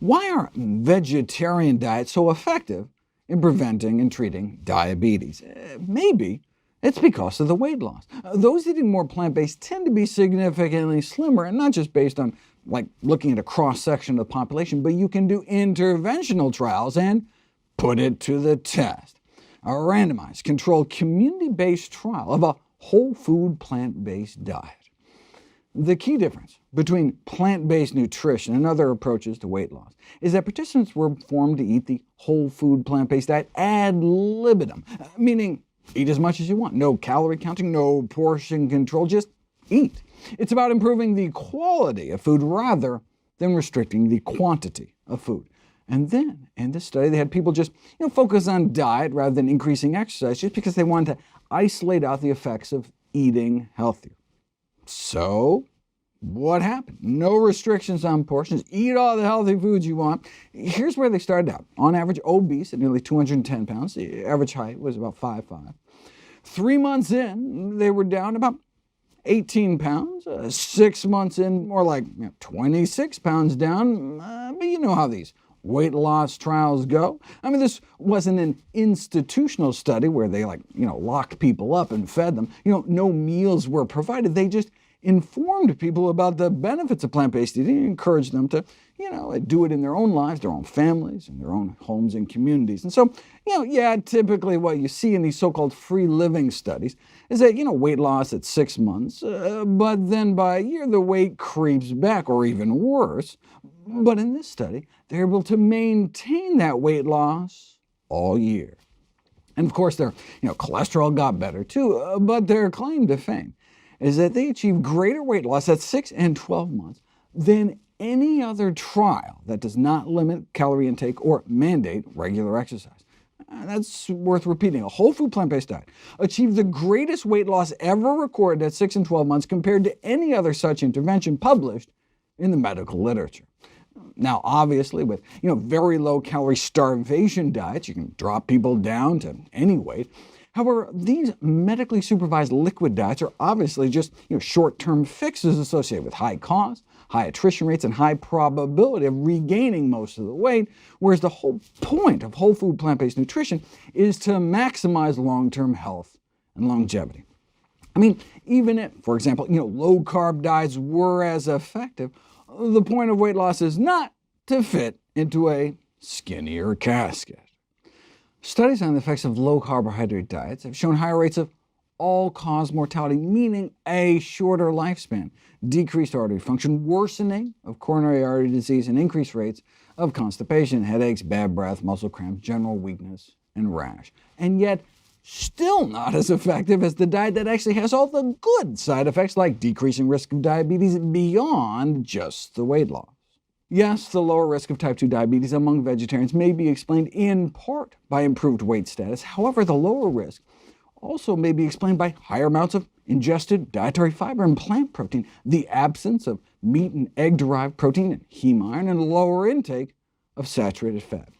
Why are vegetarian diets so effective in preventing and treating diabetes? Maybe it's because of the weight loss. Those eating more plant-based tend to be significantly slimmer, and not just based on looking at a cross-section of the population, but you can do interventional trials and put it to the test. A randomized, controlled, community-based trial of a whole food plant-based diet. The key difference between plant-based nutrition and other approaches to weight loss is that participants were formed to eat the whole food plant-based diet ad libitum, meaning eat as much as you want. No calorie counting, no portion control, just eat. It's about improving the quality of food rather than restricting the quantity of food. And then, in this study, they had people just focus on diet rather than increasing exercise, just because they wanted to isolate out the effects of eating healthier. So, what happened? No restrictions on portions. Eat all the healthy foods you want. Here's where they started out. On average, obese at nearly 210 pounds. The average height was about 5'5". 3 months in, they were down about 18 pounds. 6 months in, more like 26 pounds down. But you know how these weight loss trials go. I mean, this wasn't an institutional study where they locked people up and fed them. No meals were provided. They just informed people about the benefits of plant-based eating and encouraged them to do it in their own lives, their own families, in their own homes and communities. And so, typically what you see in these so-called free living studies is that, weight loss at 6 months, but then by a year the weight creeps back, or even worse. But in this study, they're able to maintain that weight loss all year. And of course, their cholesterol got better too, but their claim to fame is that they achieved greater weight loss at 6 and 12 months than any other trial that does not limit calorie intake or mandate regular exercise. That's worth repeating. A whole food plant-based diet achieved the greatest weight loss ever recorded at 6 and 12 months compared to any other such intervention published in the medical literature. Now, obviously, with very low-calorie starvation diets, you can drop people down to any weight. However, these medically supervised liquid diets are obviously just short-term fixes associated with high cost, high attrition rates, and high probability of regaining most of the weight, whereas the whole point of whole food plant-based nutrition is to maximize long-term health and longevity. I mean, even if, for example, low-carb diets were as effective, the point of weight loss is not to fit into a skinnier casket. Studies on the effects of low-carbohydrate diets have shown higher rates of all-cause mortality, meaning a shorter lifespan, decreased artery function, worsening of coronary artery disease, and increased rates of constipation, headaches, bad breath, muscle cramps, general weakness, and rash. And yet, still not as effective as the diet that actually has all the good side effects like decreasing risk of diabetes beyond just the weight loss. Yes, the lower risk of type 2 diabetes among vegetarians may be explained in part by improved weight status. However, the lower risk also may be explained by higher amounts of ingested dietary fiber and plant protein, the absence of meat and egg-derived protein and heme iron, and a lower intake of saturated fat.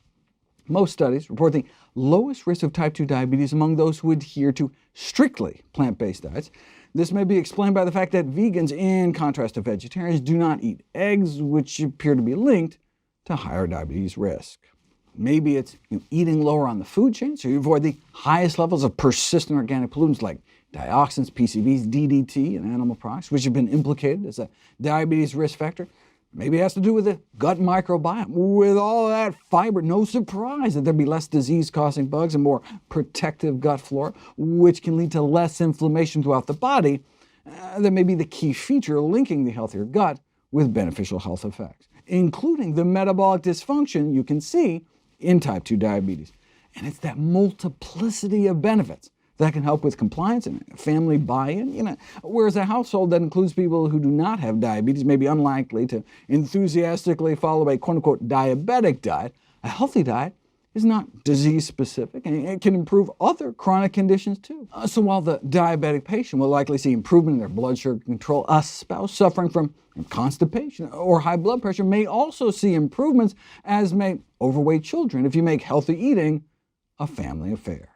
Most studies report the lowest risk of type 2 diabetes among those who adhere to strictly plant-based diets. This may be explained by the fact that vegans, in contrast to vegetarians, do not eat eggs, which appear to be linked to higher diabetes risk. Maybe it's eating lower on the food chain, so you avoid the highest levels of persistent organic pollutants like dioxins, PCBs, DDT, and animal products, which have been implicated as a diabetes risk factor. Maybe it has to do with the gut microbiome. With all that fiber, no surprise that there'd be less disease-causing bugs and more protective gut flora, which can lead to less inflammation throughout the body. That may be the key feature linking the healthier gut with beneficial health effects, including the metabolic dysfunction you can see in type 2 diabetes. And it's that multiplicity of benefits that can help with compliance and family buy-in. Whereas a household that includes people who do not have diabetes may be unlikely to enthusiastically follow a quote-unquote diabetic diet, a healthy diet is not disease-specific, and it can improve other chronic conditions too. So while the diabetic patient will likely see improvement in their blood sugar control, a spouse suffering from constipation or high blood pressure may also see improvements, as may overweight children, if you make healthy eating a family affair.